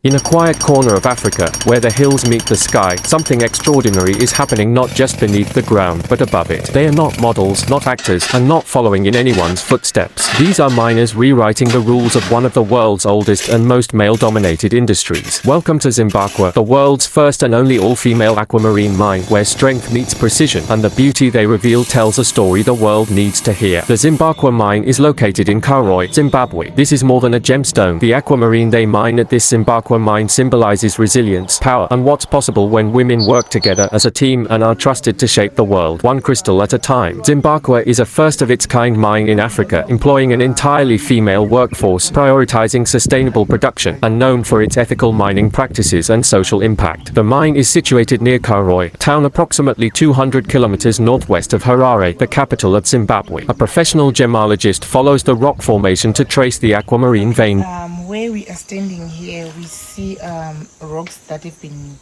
In a quiet corner of Africa, where the hills meet the sky, something extraordinary is happening not just beneath the ground, but above it. They are not models, not actors, and not following in anyone's footsteps. These are miners rewriting the rules of one of the world's oldest and most male-dominated industries. Welcome to Zimbaqua, the world's first and only all-female aquamarine mine, where strength meets precision, and the beauty they reveal tells a story the world needs to hear. The Zimbaqua mine is located in Karoi, Zimbabwe. This is more than a gemstone. The aquamarine they mine at this Zimbaqua mine symbolizes resilience, power, and what's possible when women work together as a team and are trusted to shape the world, one crystal at a time. Zimbaqua is a first-of-its-kind mine in Africa, employing an entirely female workforce, prioritizing sustainable production, and known for its ethical mining practices and social impact. The mine is situated near Karoi, a town approximately 200 kilometers northwest of Harare, the capital of Zimbabwe. A professional gemologist follows the rock formation to trace the aquamarine vein. Where we are standing here, we see rocks that have been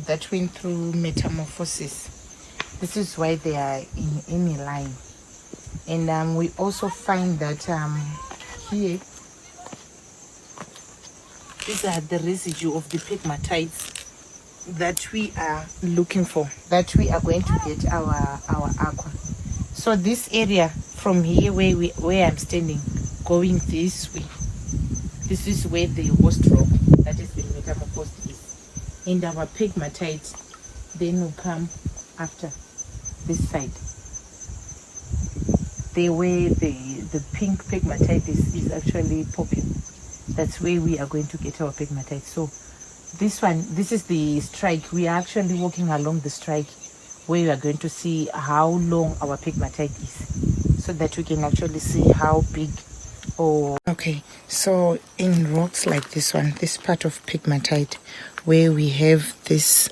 that went through metamorphosis. This is why they are in a line, and we also find that here these are the residue of the pegmatites that we are looking for, that we are going to get our aqua. So this area from here where I'm standing, going this way, this is where the host rock that has been metamorphosed is, and our pegmatites then will come after this side. The way the pink pegmatite is actually popping, that's where we are going to get our pegmatite. So this is the strike. We are actually walking along the strike where we are going to see how long our pegmatite is, so that we can actually see how big. Okay, so in rocks like this one, this part of pegmatite, where we have this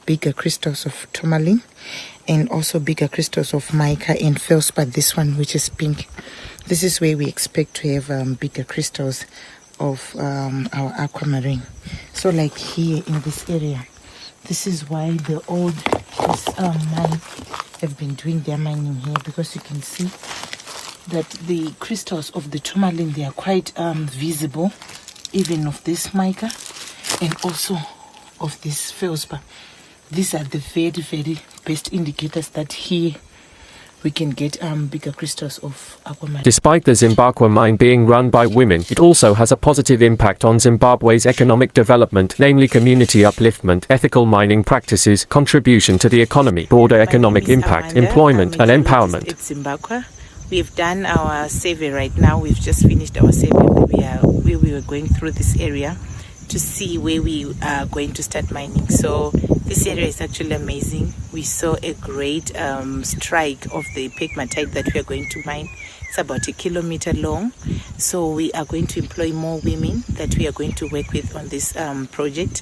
bigger crystals of tourmaline and also bigger crystals of mica and feldspar, this one which is pink, this is where we expect to have bigger crystals of our aquamarine. So like here in this area, this is why the old mine have been doing their mining here, because you can see that the crystals of the tourmaline, they are quite visible, even of this mica and also of this feldspar. These are the very, very best indicators that here we can get bigger crystals of aquamarine. Despite the Zimbaqua mine being run by women, it also has a positive impact on Zimbabwe's economic development, namely community upliftment, ethical mining practices, contribution to the economy, broader economic impact, employment, and empowerment. It's Zimbaqua. We've done our survey right now. We've just finished our survey where we were going through this area to see where we are going to start mining. So this area is actually amazing. We saw a great strike of the pegmatite that we are going to mine. It's about 1 kilometer long. So we are going to employ more women that we are going to work with on this project.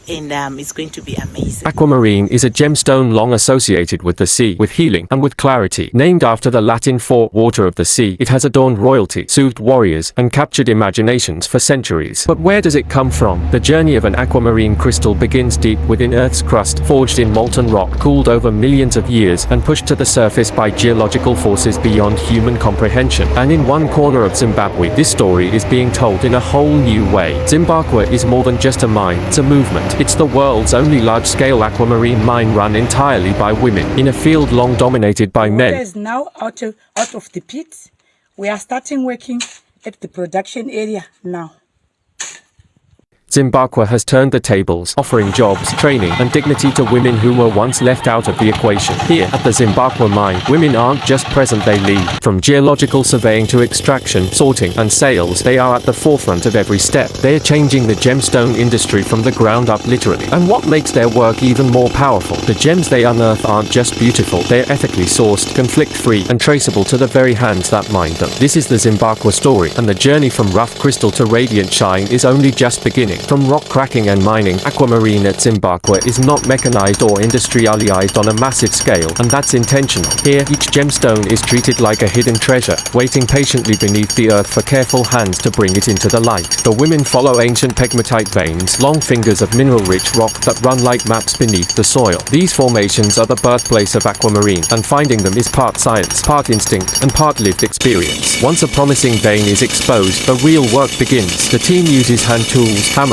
And it's going to be amazing. Aquamarine is a gemstone long associated with the sea, with healing, and with clarity. Named after the Latin for water of the sea, it has adorned royalty, soothed warriors, and captured imaginations for centuries. But where does it come from? The journey of an aquamarine crystal begins deep within Earth's crust, forged in molten rock, cooled over millions of years, and pushed to the surface by geological forces beyond human comprehension. And in one corner of Zimbabwe, this story is being told in a whole new way. Zimbaqua is more than just a mine, it's a movement. It's the world's only large-scale aquamarine mine run entirely by women, in a field long dominated by men. Water is now out of the pit. We are starting working at the production area now. Zimbaqua has turned the tables, offering jobs, training, and dignity to women who were once left out of the equation. Here, at the Zimbaqua mine, women aren't just present, they lead. From geological surveying to extraction, sorting, and sales, they are at the forefront of every step. They are changing the gemstone industry from the ground up, literally. And what makes their work even more powerful? The gems they unearth aren't just beautiful, they are ethically sourced, conflict-free, and traceable to the very hands that mined them. This is the Zimbaqua story, and the journey from rough crystal to radiant shine is only just beginning. From rock cracking and mining, aquamarine at Zimbaqua is not mechanized or industrialized on a massive scale, and that's intentional. Here, each gemstone is treated like a hidden treasure, waiting patiently beneath the earth for careful hands to bring it into the light. The women follow ancient pegmatite veins, long fingers of mineral-rich rock that run like maps beneath the soil. These formations are the birthplace of aquamarine, and finding them is part science, part instinct, and part lived experience. Once a promising vein is exposed, the real work begins. The team uses hand tools, hammers,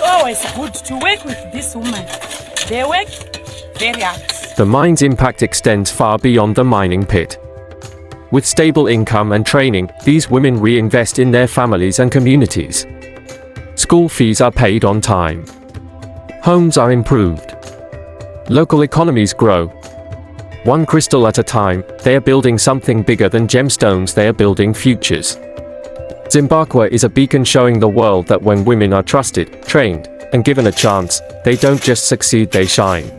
It's always good to work with this woman. They work very hard. The mine's impact extends far beyond the mining pit. With stable income and training, these women reinvest in their families and communities. School fees are paid on time. Homes are improved. Local economies grow. One crystal at a time, they are building something bigger than gemstones, they are building futures. Zimbaqua is a beacon showing the world that when women are trusted, trained, and given a chance, they don't just succeed, they shine.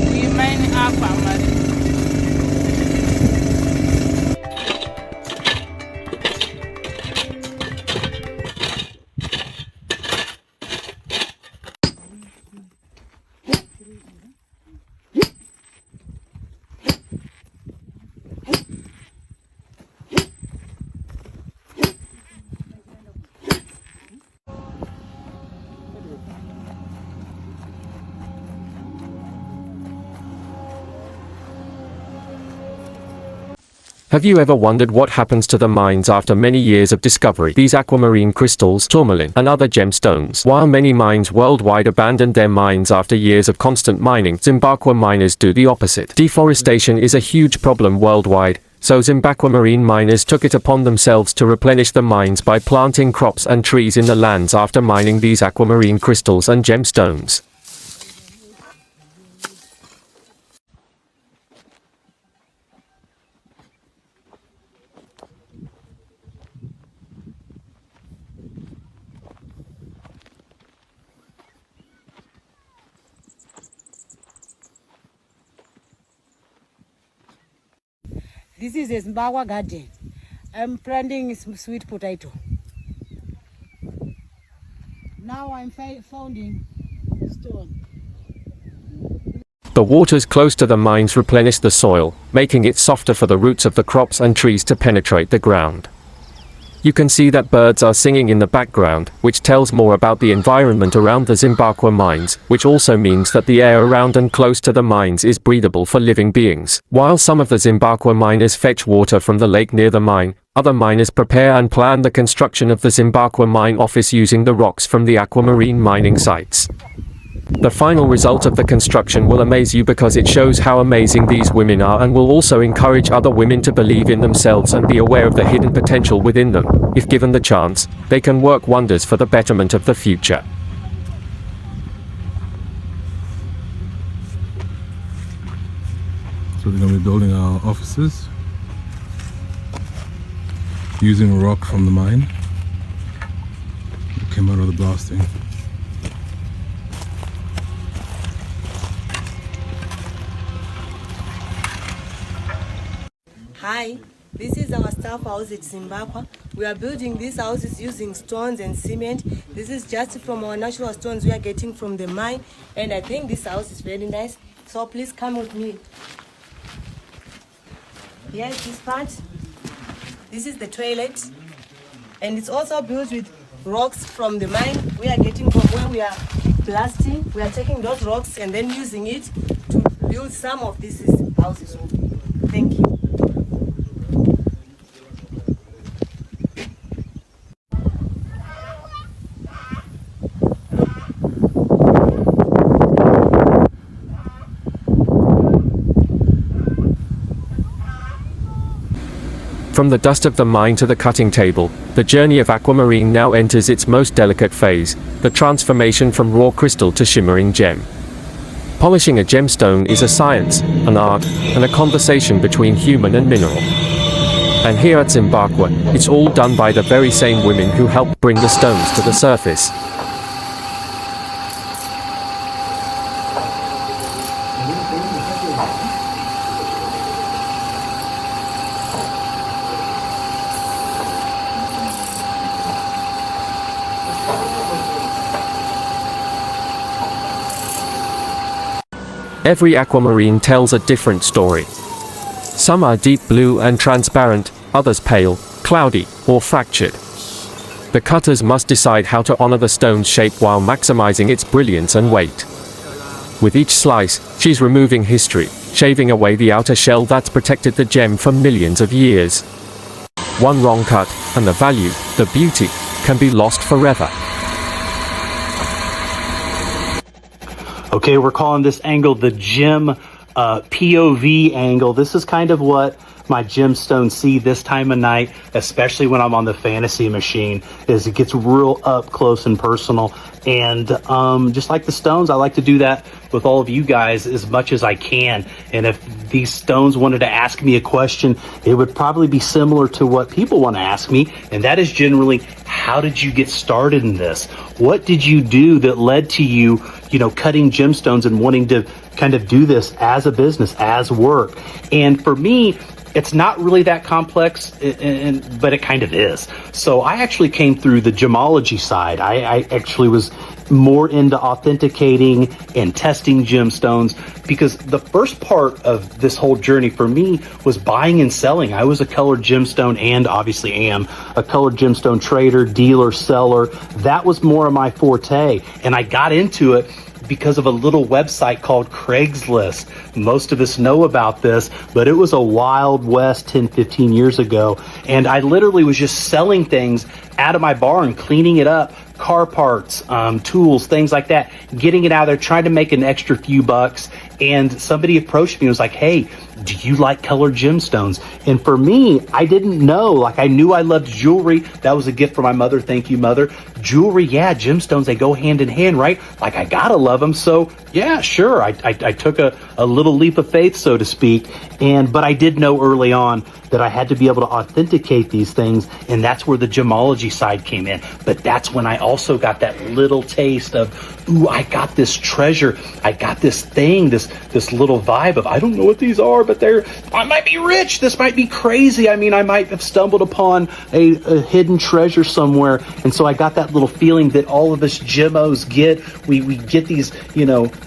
We mine aquamarine. Have you ever wondered what happens to the mines after many years of discovery? These aquamarine crystals, tourmaline, and other gemstones. While many mines worldwide abandoned their mines after years of constant mining, Zimbaqua miners do the opposite. Deforestation is a huge problem worldwide, so Zimbaqua Marine miners took it upon themselves to replenish the mines by planting crops and trees in the lands after mining these aquamarine crystals and gemstones. This is a Zimbaqua garden. I'm planting some sweet potato. Now I'm founding stone. The waters close to the mines replenish the soil, making it softer for the roots of the crops and trees to penetrate the ground. You can see that birds are singing in the background, which tells more about the environment around the Zimbaqua mines, which also means that the air around and close to the mines is breathable for living beings. While some of the Zimbaqua miners fetch water from the lake near the mine, other miners prepare and plan the construction of the Zimbaqua mine office using the rocks from the aquamarine mining sites. The final result of the construction will amaze you because it shows how amazing these women are and will also encourage other women to believe in themselves and be aware of the hidden potential within them. If given the chance, they can work wonders for the betterment of the future. So we're going to be building our offices using rock from the mine that came out of the blasting. Hi, this is our staff house at Zimbaqua. We are building these houses using stones and cement. This is just from our natural stones we are getting from the mine, and I think this house is very nice. So please come with me. Here is this part. This is the toilet, and it's also built with rocks from the mine we are getting from where we are blasting. We are taking those rocks and then using it to build some of these houses. Thank you. From the dust of the mine to the cutting table, the journey of aquamarine now enters its most delicate phase, the transformation from raw crystal to shimmering gem. Polishing a gemstone is a science, an art, and a conversation between human and mineral. And here at Zimbaqua, it's all done by the very same women who helped bring the stones to the surface. Every aquamarine tells a different story. Some are deep blue and transparent, others pale, cloudy, or fractured. The cutters must decide how to honor the stone's shape while maximizing its brilliance and weight. With each slice, she's removing history, shaving away the outer shell that's protected the gem for millions of years. One wrong cut, and the value, the beauty, can be lost forever. Okay, we're calling this angle the gem POV angle. This is kind of what my gemstones see this time of night, especially when I'm on the fantasy machine, is it gets real up close and personal. And just like the stones, I like to do that with all of you guys as much as I can. And if these stones wanted to ask me a question, it would probably be similar to what people want to ask me. And that is generally, how did you get started in this? What did you do that led to you, cutting gemstones and wanting to kind of do this as a business, as work? And for me, it's not really that complex, but it kind of is. So I actually came through the gemology side. I actually was more into authenticating and testing gemstones, because the first part of this whole journey for me was buying and selling. I was a colored gemstone, and obviously am a colored gemstone trader, dealer, seller. That was more of my forte, and I got into it because of a little website called Craigslist. Most of us know about this, but it was a wild west 10, 15 years ago. And I literally was just selling things out of my barn, cleaning it up, car parts, tools, things like that, getting it out of there, trying to make an extra few bucks. And somebody approached me and was like, hey, do you like colored gemstones? And for me, I didn't know. Like, I knew I loved jewelry. That was a gift from my mother. Thank you, Mother. Jewelry, yeah, gemstones, they go hand in hand, right? Like, I gotta love them. So yeah, sure. I took a little leap of faith, so to speak. But I did know early on that I had to be able to authenticate these things. And that's where the gemology side came in. But that's when I also got that little taste of, ooh, I got this treasure. I got this thing, this little vibe of, I don't know what these are, but I might be rich. This might be crazy. I mean, I might have stumbled upon a hidden treasure somewhere. And so I got that little feeling that all of us gemmos get. We get these,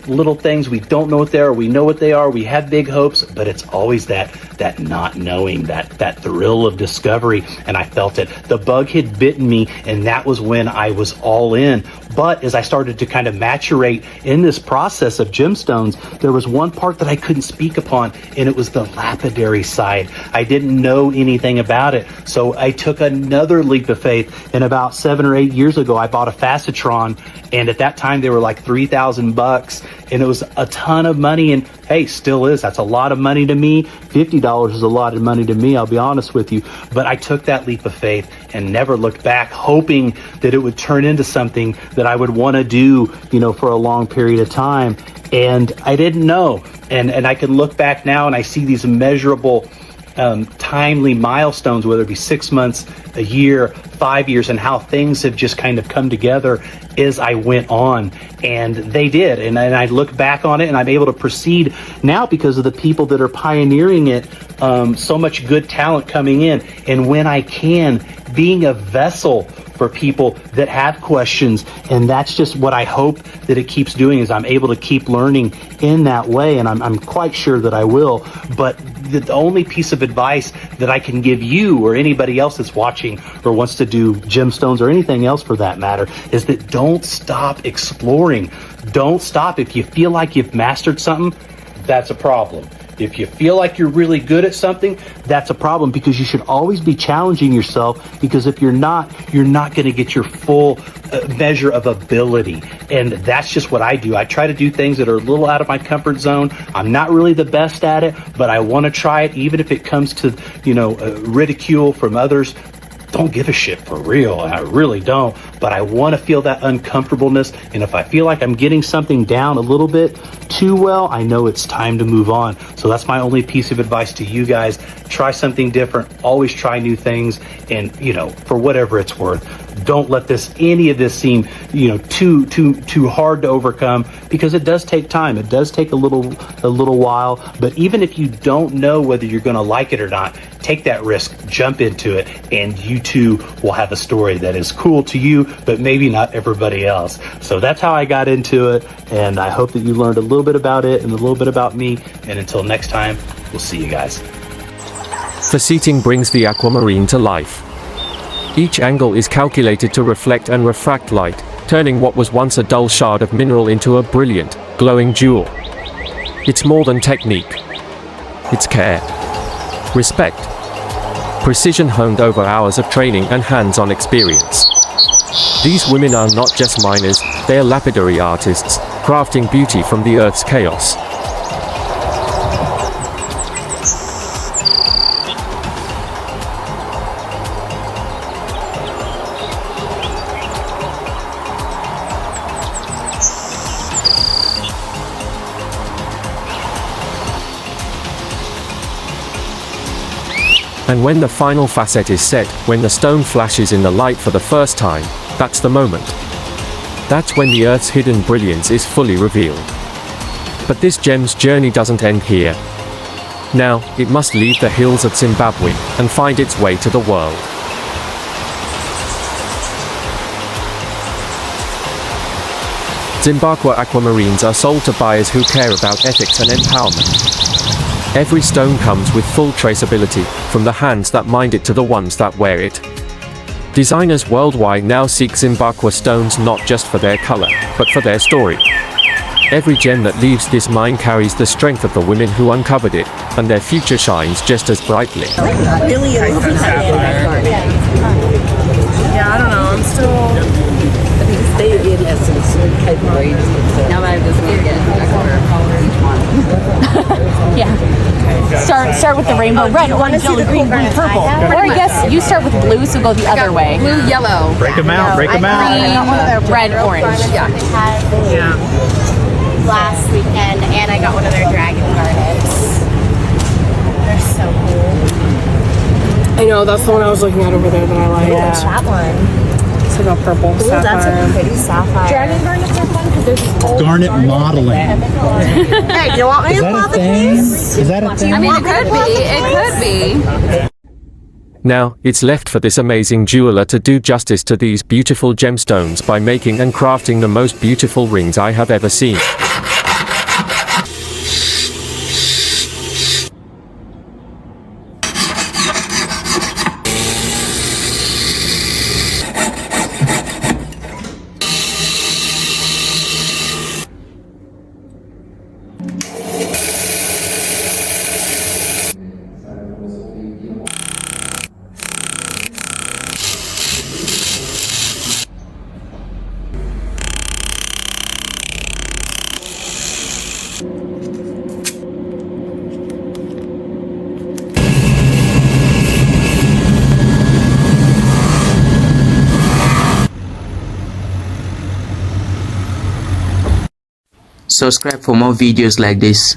little things. We don't know what they are. We know what they are. We have big hopes, but it's always that not knowing, that thrill of discovery. And I felt it. The bug had bitten me, and that was when I was all in. But as I started to kind of maturate in this process of gemstones, there was one part that I couldn't speak upon, and it was the lapidary side. I didn't know anything about it. So I took another leap of faith, and about 7 or 8 years ago, I bought a Facetron, and at that time they were like $3,000, and it was a ton of money. And hey, still is. That's a lot of money to me. $50 is a lot of money to me, I'll be honest with you. But I took that leap of faith and never looked back, hoping that it would turn into something that I would want to do, for a long period of time. And I didn't know. And I can look back now and I see these measurable, timely milestones, whether it be 6 months, a year, 5 years, and how things have just kind of come together as I went on. And they did. And I look back on it and I'm able to proceed now because of the people that are pioneering it. So much good talent coming in. And when I can, being a vessel for people that have questions. And that's just what I hope that it keeps doing, is I'm able to keep learning in that way. And I'm quite sure that I will. But the only piece of advice that I can give you or anybody else that's watching or wants to do gemstones or anything else for that matter is that don't stop exploring. Don't stop. If you feel like you've mastered something, that's a problem. If you feel like you're really good at something, that's a problem, because you should always be challenging yourself, because if you're not going to get your full measure of ability. And that's just what I do. I try to do things that are a little out of my comfort zone. I'm not really the best at it, but I want to try it, even if it comes to, ridicule from others. Don't give a shit, for real. I really don't. But I want to feel that uncomfortableness. And if I feel like I'm getting something down a little bit too well, I know it's time to move on. So that's my only piece of advice to you guys. Try something different. Always try new things. And, for whatever it's worth, don't let any of this seem, too hard to overcome, because it does take time. It does take a little while. But even if you don't know whether you're going to like it or not, take that risk, jump into it, and you too will have a story that is cool to you, but maybe not everybody else. So that's how I got into it. And I hope that you learned a little little bit about it and a little bit about me. And until next time, we'll see you guys. Faceting brings the aquamarine to life. Each angle is calculated to reflect and refract light, turning what was once a dull shard of mineral into a brilliant, glowing jewel. It's more than technique. It's care, respect, precision honed over hours of training and hands-on experience. These women are not just miners, they are lapidary artists, crafting beauty from the Earth's chaos. And when the final facet is set, when the stone flashes in the light for the first time, that's the moment. That's when the Earth's hidden brilliance is fully revealed. But this gem's journey doesn't end here. Now, it must leave the hills of Zimbabwe and find its way to the world. Zimbaqua aquamarines are sold to buyers who care about ethics and empowerment. Every stone comes with full traceability, from the hands that mined it to the ones that wear it. Designers worldwide now seek Zimbaqua stones not just for their color, but for their story. Every gem that leaves this mine carries the strength of the women who uncovered it, and their future shines just as brightly. Yeah, I don't know. I'm still. I think stay in essence. Now that I just need to get a color each one. Yeah. Start with the rainbow. Red, orange, yellow, green, blue, purple. Or I guess you start with blue, so go the other way. Blue, yellow. Break them out, break them out. Green, red, orange. Yeah. Last weekend, and I got one of their dragon garnets. They're so cool. I know, that's the one I was looking at over there that I like. Yeah. That one. It's like a purple sapphire. That's a pretty sapphire. Dragon garnets are fun because there's Garnet modeling. Hey, do you want me to pull the case? Is that a thing? I mean, it could be. It could be. Now, it's left for this amazing jeweler to do justice to these beautiful gemstones by making and crafting the most beautiful rings I have ever seen. Subscribe for more videos like this.